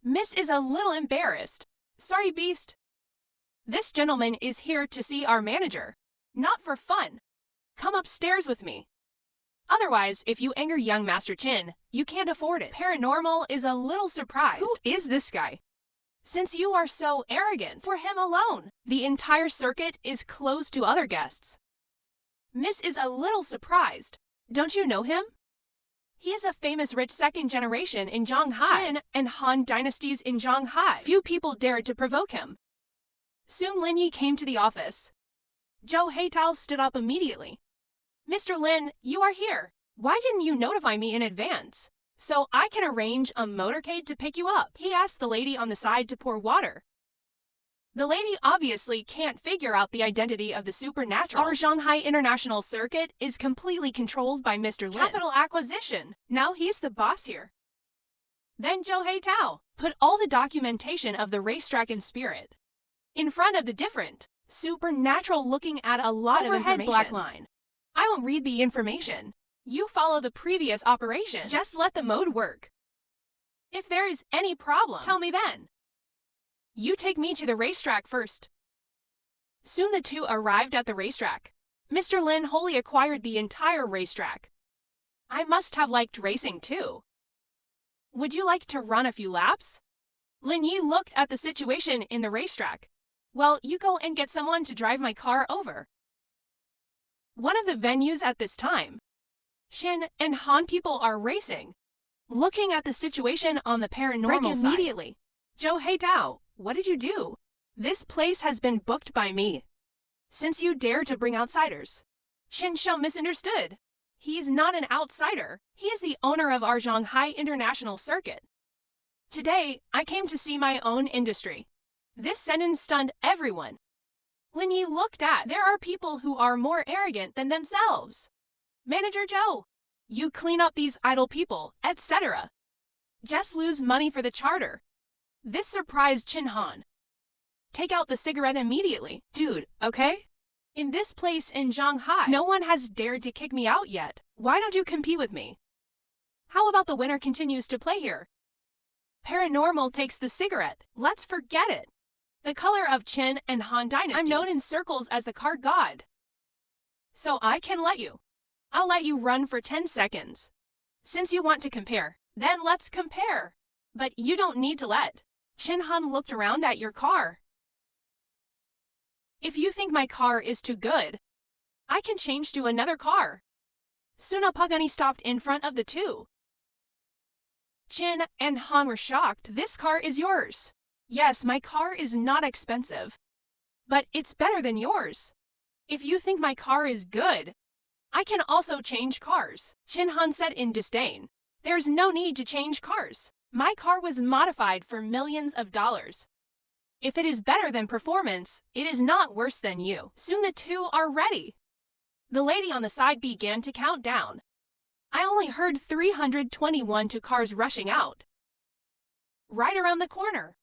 Miss is a little embarrassed. Sorry, Beast. This gentleman is here to see our manager. Not for fun. Come upstairs with me. Otherwise, if you anger young Master Chin, you can't afford it. Paranormal is a little surprised. Who is this guy? Since you are so arrogant, for him alone, the entire circuit is closed to other guests. Miss is a little surprised. Don't you know him? He is a famous rich second generation in Zhonghai, Qin and Han dynasties in Zhonghai. Few people dared to provoke him. Soon Lin Yi came to the office. Zhou Heitao stood up immediately. Mr. Lin, you are here. Why didn't you notify me in advance? So I can arrange a motorcade to pick you up. He asked the lady on the side to pour water. The lady obviously can't figure out the identity of the supernatural. Our Shanghai International Circuit is completely controlled by Mr. Lin. Capital acquisition. Now he's the boss here. Then Zhou Heitao put all the documentation of the racetrack in spirit in front of the different supernatural, looking at a lot of information. Black line. I won't read the information. You follow the previous operation. Just let the mode work. If there is any problem, tell me then. You take me to the racetrack first. Soon the two arrived at the racetrack. Mr. Lin wholly acquired the entire racetrack. I must have liked racing too. Would you like to run a few laps? Lin Yi looked at the situation in the racetrack. Well, you go and get someone to drive my car over. One of the venues at this time. Shin and Han people are racing. Looking at the situation on the paranormal side. Immediately. Zhou Heitao, what did you do? This place has been booked by me. Since you dare to bring outsiders. Shin Shou misunderstood. He is not an outsider. He is the owner of our Shanghai International Circuit. Today, I came to see my own industry. This sentence stunned everyone. Lin Yi looked at, there are people who are more arrogant than themselves. Manager Zhou, you clean up these idle people, etc. Just lose money for the charter. This surprised Chin Han. Take out the cigarette immediately. Dude, okay? In this place in Shanghai, no one has dared to kick me out yet. Why don't you compete with me? How about the winner continues to play here? Paranormal takes the cigarette. Let's forget it. The color of Qin and Han dynasties. I'm known in circles as the card god. So I can let you. I'll let you run for 10 seconds. Since you want to compare, then let's compare. But you don't need to let. Qin Han looked around at your car. If you think my car is too good, I can change to another car. Suna Pagani stopped in front of the two. Qin and Han were shocked. This car is yours. Yes, my car is not expensive. But it's better than yours. If you think my car is good, I can also change cars. Qin Han said in disdain. There's no need to change cars. My car was modified for millions of dollars. If it is better than performance, it is not worse than you. Soon the two are ready. The lady on the side began to count down. I only heard 321 to cars rushing out. Right around the corner.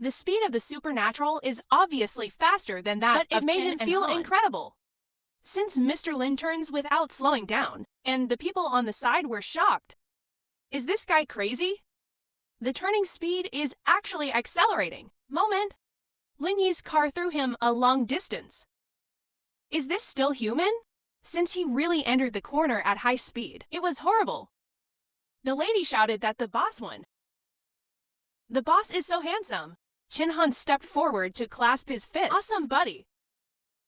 The speed of the supernatural is obviously faster than that, but it made him feel incredible. Since Mr. Lin turns without slowing down, and the people on the side were shocked. Is this guy crazy? The turning speed is actually accelerating. Moment. Lin Yi's car threw him a long distance. Is this still human? Since he really entered the corner at high speed, it was horrible. The lady shouted that the boss won. The boss is so handsome. Qin Han stepped forward to clasp his fists. Awesome, buddy.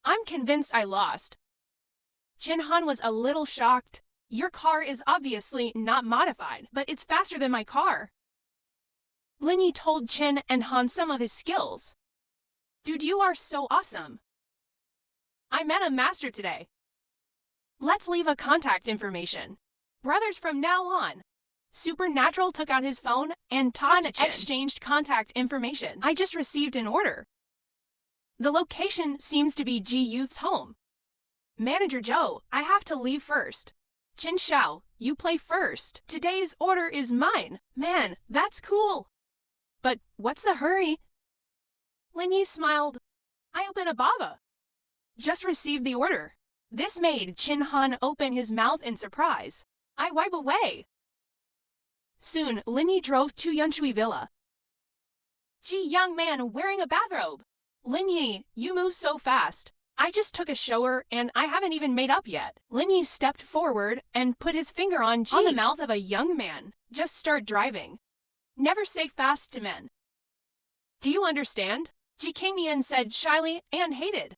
I'm convinced I lost. Qin Han was a little shocked. Your car is obviously not modified, but it's faster than my car. Lin Yi told Qin and Han some of his skills. Dude, you are so awesome. I met a master today. Let's leave a contact information. Brothers from now on. Supernatural took out his phone and Han exchanged contact information. I just received an order. The location seems to be Ji Youth's home. Manager Zhou, I have to leave first. Qin Xiao, you play first. Today's order is mine. Man, that's cool. But what's the hurry? Lin Yi smiled. I open a baba. Just received the order. This made Qin Han open his mouth in surprise. I wipe away. Soon, Lin Yi drove to Yunshui Villa. Gee, young man wearing a bathrobe. Lin Yi, you move so fast. I just took a shower and I haven't even made up yet. Lin Yi stepped forward and put his finger on the mouth of a young man. Just start driving. Never say fast to men. Do you understand? Ji Qingnian said shyly and hated.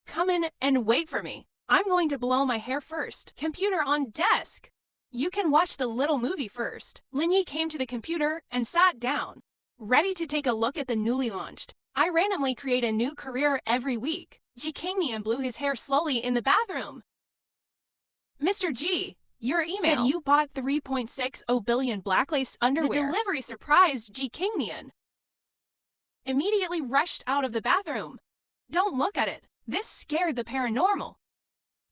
Come in and wait for me. I'm going to blow my hair first. Computer on desk. You can watch the little movie first. Lin Yi came to the computer and sat down, ready to take a look at the newly launched. I randomly create a new career every week. Ji Qingnian blew his hair slowly in the bathroom. Mr. G, your email said you bought 3.60 billion blacklace underwear. The delivery surprised Ji Qingnian. Immediately rushed out of the bathroom. Don't look at it. This scared the paranormal.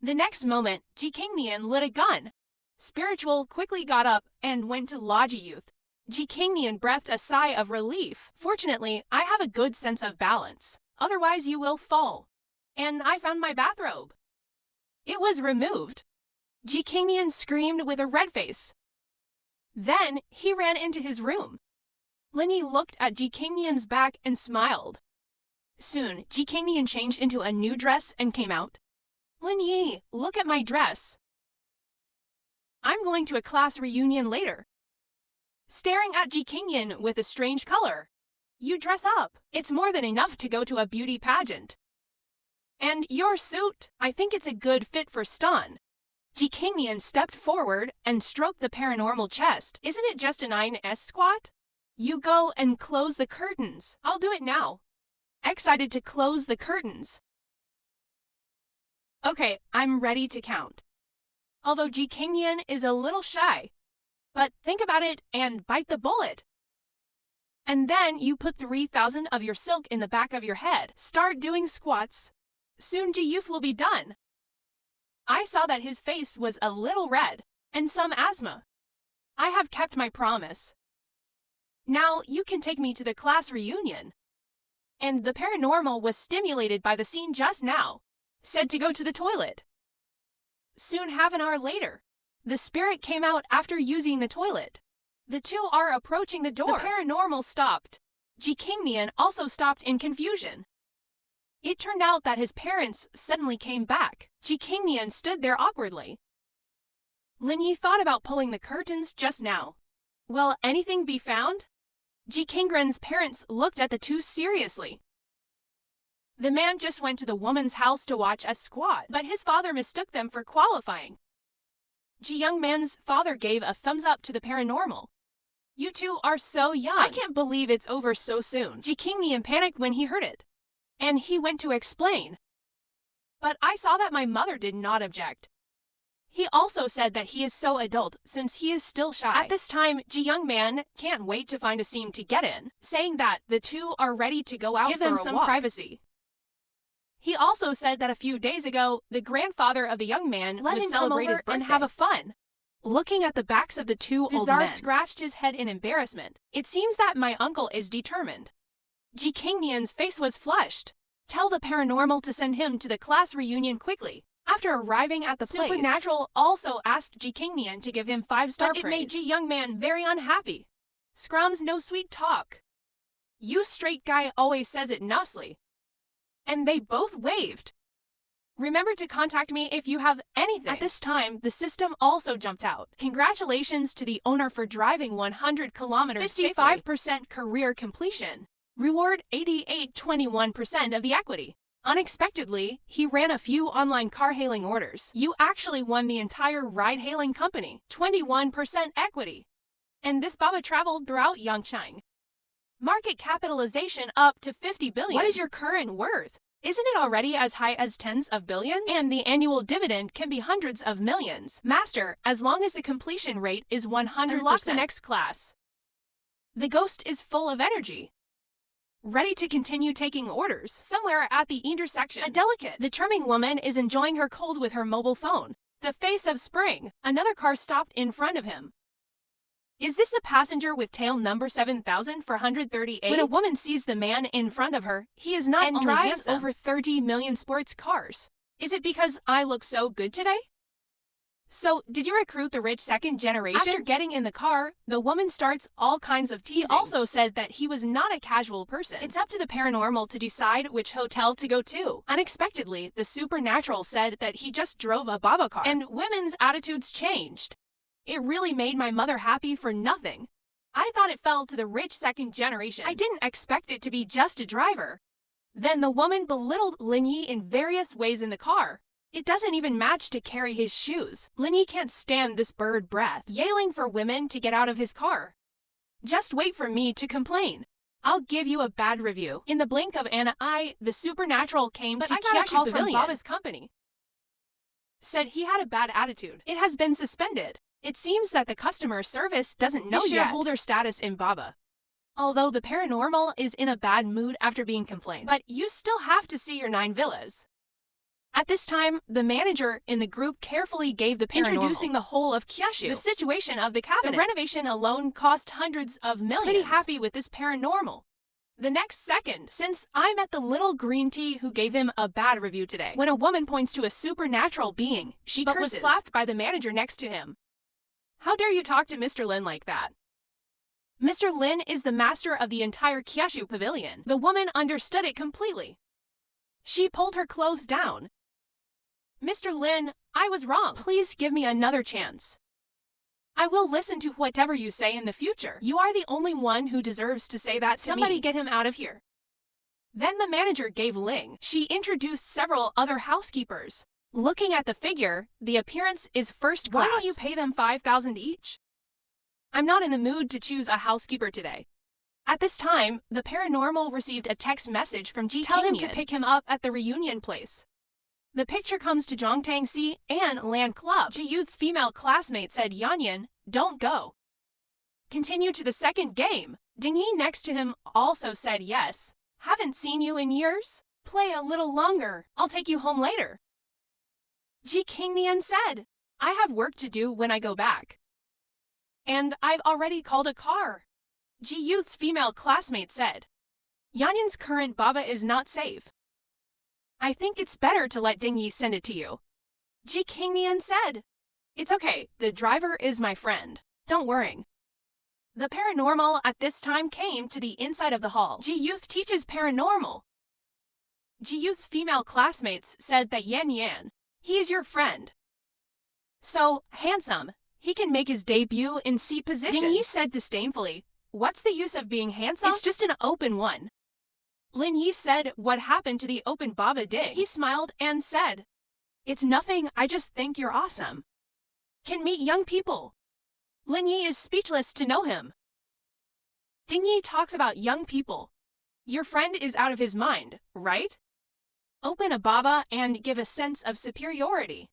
The next moment, Ji Qingnian lit a gun. Spiritual quickly got up and went to Logi Youth. Ji Qingnian breathed a sigh of relief. Fortunately, I have a good sense of balance. Otherwise you will fall. And I found my bathrobe. It was removed. Ji Qingnian screamed with a red face. Then he ran into his room. Lin Yi looked at Ji Qingnian's back and smiled. Soon, Ji Qingnian changed into a new dress and came out. Lin Yi, look at my dress. I'm going to a class reunion later. Staring at Ji Qingnian with a strange color. You dress up. It's more than enough to go to a beauty pageant. And your suit, I think it's a good fit for Stan. Ji Qingnian stepped forward and stroked the paranormal chest. Isn't it just a 9S squat? You go and close the curtains. I'll do it now. Excited to close the curtains. Okay, I'm ready to count. Although Ji Qingnian is a little shy. But think about it and bite the bullet. And then you put 3,000 of your silk in the back of your head. Start doing squats. Soon Ji Youth will be done. I saw that his face was a little red, and some asthma. I have kept my promise. Now you can take me to the class reunion. And the paranormal was stimulated by the scene just now. Said to go to the toilet. Soon half an hour later, the spirit came out after using the toilet. The two are approaching the door. The paranormal stopped. Ji Qingnian also stopped in confusion. It turned out that his parents suddenly came back. Ji Qingnian stood there awkwardly. Lin Yi thought about pulling the curtains just now. Will anything be found? Ji Qingnian's parents looked at the two seriously. The man just went to the woman's house to watch a squat, but his father mistook them for qualifying. Ji Young Man's father gave a thumbs up to the paranormal. You two are so young. I can't believe it's over so soon. Ji Qingnian panicked when he heard it. And he went to explain. But I saw that my mother did not object. He also said that he is so adult since he is still shy. At this time, Ji Young Man can't wait to find a scene to get in, saying that the two are ready to go out for a walk. Give them some privacy. He also said that a few days ago, the grandfather of the young man would celebrate his birthday and have a fun. Looking at the backs of the two old men, scratched his head in embarrassment. It seems that my uncle is determined. Ji Qingnian's face was flushed. Tell the paranormal to send him to the class reunion quickly. After arriving at the place, Supernatural also asked Ji Qingnian to give him 5-star praise. It made Ji Young Man very unhappy. Scrum's no sweet talk. You straight guy always says it nicely. And they both waved. Remember to contact me if you have anything. At this time, the system also jumped out. Congratulations to the owner for driving 100 kilometers 55% career completion. Reward 88.21% of the equity. Unexpectedly, he ran a few online car hailing orders. You actually won the entire ride-hailing company. 21% equity. And this Baba traveled throughout Yangchang. Market capitalization up to 50 billion. What is your current worth? Isn't it already as high as tens of billions? And the annual dividend can be hundreds of millions. Master, as long as the completion rate is 100%. Unlock the next class. The ghost is full of energy. Ready to continue taking orders. Somewhere at the intersection, a delicate, the charming woman is enjoying her cold with her mobile phone. The face of spring. Another car stopped in front of him. Is this the passenger with tail number 7438? When a woman sees the man in front of her, he is not and only drives handsome, over 30 million sports cars. Is it because I look so good today? So, did you recruit the rich second generation? After getting in the car, the woman starts all kinds of teasing. He also said that he was not a casual person. It's up to the paranormal to decide which hotel to go to. Unexpectedly, the supernatural said that he just drove a baba car, and women's attitudes changed. It really made my mother happy for nothing. I thought it fell to the rich second generation. I didn't expect it to be just a driver. Then the woman belittled Lin Yi in various ways in the car. It doesn't even match to carry his shoes. Lin Yi can't stand this bird breath, yelling for women to get out of his car. Just wait for me to complain. I'll give you a bad review. In the blink of an eye, the supernatural came to Kyushu Pavilion. From Baba's company. Said he had a bad attitude. It has been suspended. It seems that the customer service doesn't know yet shareholder status in Baba. Although the paranormal is in a bad mood after being complained. But you still have to see your 9 villas. At this time, the manager in the group carefully gave the paranormal introducing the whole of Kyushu, the situation of the cabinet. The renovation alone cost hundreds of millions. Pretty happy with this paranormal. The next second, since I met the little green tea who gave him a bad review today, when a woman points to a supernatural being, she curses, was slapped by the manager next to him. How dare you talk to Mr. Lin like that? Mr. Lin is the master of the entire Kyushu Pavilion. The woman understood it completely. She pulled her clothes down. Mr. Lin, I was wrong. Please give me another chance. I will listen to whatever you say in the future. You are the only one who deserves to say that to me. Somebody get him out of here. Then the manager gave Ling. She introduced several other housekeepers. Looking at the figure, the appearance is first class. Why don't you pay them 5,000 each? I'm not in the mood to choose a housekeeper today. At this time, the paranormal received a text message from Ji. Tell him to pick him up at the reunion place. The picture comes to Zhongtangxi and Land Club. Ji Youth's female classmate said, Yanyan, don't go. Continue to the second game. Ding Yi next to him also said yes. Haven't seen you in years? Play a little longer. I'll take you home later. Ji Qingnian said, I have work to do when I go back. And I've already called a car. Ji Youth's female classmate said, Yanyan's current baba is not safe. I think it's better to let Ding Yi send it to you. Ji Qingnian said, it's okay, the driver is my friend. Don't worry. The paranormal at this time came to the inside of the hall. Ji Youth teaches paranormal. Ji Youth's female classmates said that Yan, he is your friend. So handsome, he can make his debut in C position. Ding Yi said disdainfully, what's the use of being handsome? It's just an open one. Lin Yi said what happened to the open Baba Ding. He smiled and said, it's nothing, I just think you're awesome. Can meet young people. Lin Yi is speechless to know him. Ding Yi talks about young people. Your friend is out of his mind, right? Open a Baba and give a sense of superiority.